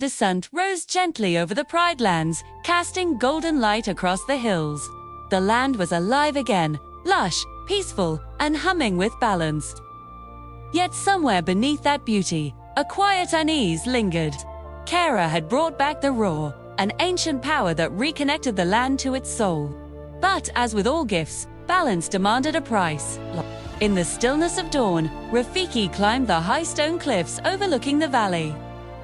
descent rose gently over the Pride Lands, casting golden light across the hills. The land was alive again, lush, peaceful, and humming with balance. Yet somewhere beneath that beauty, a quiet unease lingered. Kaira had brought back the roar, an ancient power that reconnected the land to its soul. But as with all gifts, balance demanded a price. In the stillness of dawn, Rafiki climbed the high stone cliffs overlooking the valley.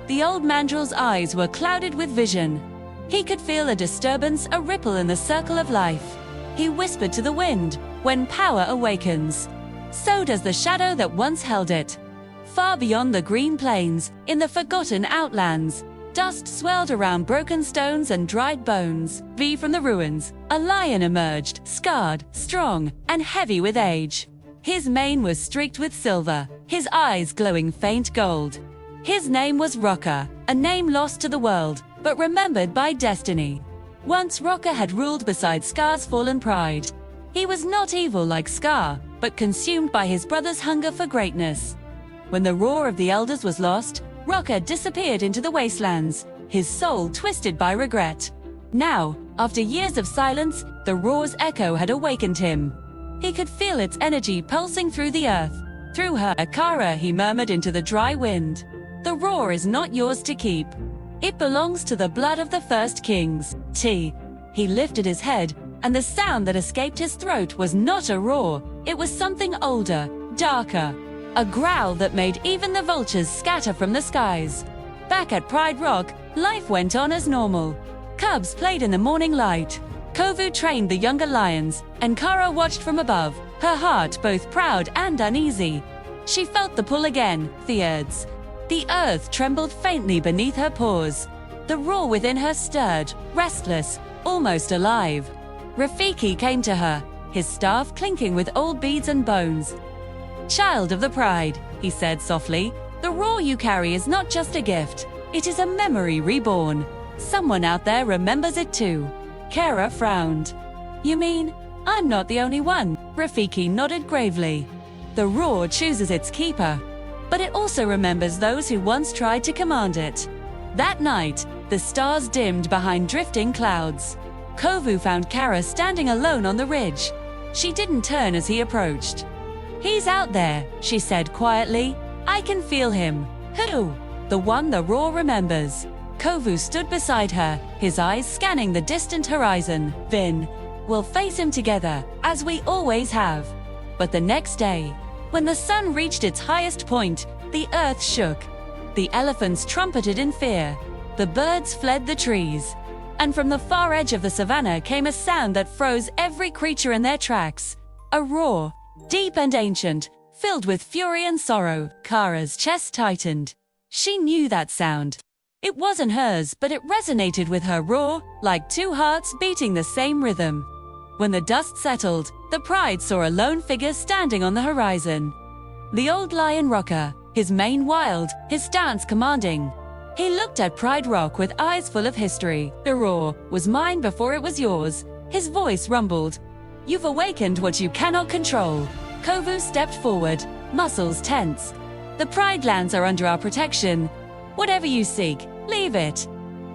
The old mandrel's eyes were clouded with vision. He could feel a disturbance, a ripple in the circle of life. He whispered to the wind, "When power awakens, so does the shadow that once held it." Far beyond the green plains, in the forgotten outlands, dust swirled around broken stones and dried bones. From the ruins, a lion emerged, scarred, strong, and heavy with age. His mane was streaked with silver, his eyes glowing faint gold. His name was Rocker, a name lost to the world, but remembered by destiny. Once Rocker had ruled beside Scar's fallen pride. He was not evil like Scar, but consumed by his brother's hunger for greatness. When the roar of the elders was lost, Rocker disappeared into the wastelands, his soul twisted by regret. Now, after years of silence, the roar's echo had awakened him. He could feel its energy pulsing through the earth. Through her, Kaira, he murmured into the dry wind. The roar is not yours to keep. It belongs to the blood of the first kings. He lifted his head, and the sound that escaped his throat was not a roar. It was something older, darker. A growl that made even the vultures scatter from the skies. Back at Pride Rock, life went on as normal. Cubs played in the morning light. Kovu trained the younger lions, and Kaira watched from above, her heart both proud and uneasy. She felt the pull again, the urge. The earth trembled faintly beneath her paws. The roar within her stirred, restless, almost alive. Rafiki came to her, his staff clinking with old beads and bones. "Child of the Pride," he said softly, "the roar you carry is not just a gift. It is a memory reborn. Someone out there remembers it too." Kaira frowned. "You mean, I'm not the only one?" Rafiki nodded gravely. "The roar chooses its keeper, but it also remembers those who once tried to command it." That night, the stars dimmed behind drifting clouds. Kovu found Kaira standing alone on the ridge. She didn't turn as he approached. "He's out there," she said quietly. "I can feel him." "Who?" "The one the roar remembers." Kovu stood beside her, his eyes scanning the distant horizon. "We'll face him together, as we always have." But the next day, when the sun reached its highest point, the earth shook. The elephants trumpeted in fear. The birds fled the trees. And from the far edge of the savannah came a sound that froze every creature in their tracks. A roar, deep and ancient, filled with fury and sorrow. Kaira's chest tightened. She knew that sound. It wasn't hers, but it resonated with her roar, like two hearts beating the same rhythm. When the dust settled, the Pride saw a lone figure standing on the horizon. The old lion Rocker, his mane wild, his stance commanding. He looked at Pride Rock with eyes full of history. "The roar was mine before it was yours." His voice rumbled. "You've awakened what you cannot control." Kovu stepped forward, muscles tense. "The Pride lands are under our protection. Whatever you seek, leave it."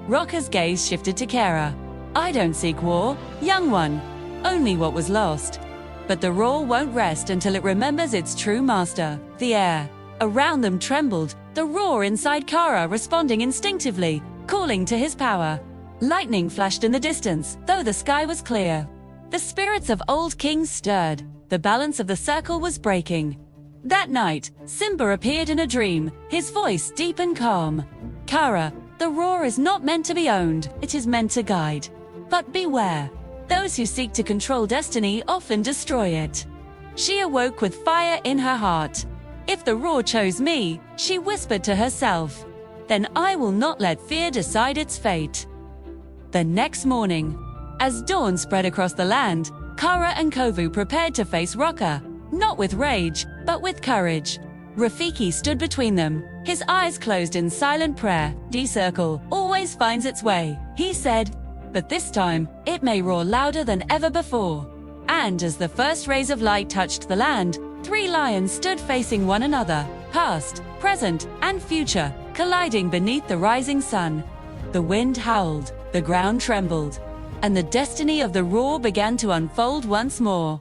Rocker's gaze shifted to Kaira. "I don't seek war, young one. Only what was lost." But the roar won't rest until it remembers its true master. The air around them trembled, the roar inside Kaira responding instinctively, calling to his power. Lightning flashed in the distance, though the sky was clear. The spirits of old kings stirred. The balance of the circle was breaking. That night, Simba appeared in a dream, his voice deep and calm. "Kaira, the roar is not meant to be owned, it is meant to guide. But beware. Those who seek to control destiny often destroy it." She awoke with fire in her heart. "If the roar chose me," she whispered to herself, "then I will not let fear decide its fate." The next morning, as dawn spread across the land, Kaira and Kovu prepared to face Rocker, not with rage, but with courage. Rafiki stood between them, his eyes closed in silent prayer. "The circle always finds its way," he said, "but this time, it may roar louder than ever before." And as the first rays of light touched the land, 3 lions stood facing one another, past, present, and future, colliding beneath the rising sun. The wind howled, the ground trembled, and the destiny of the roar began to unfold once more.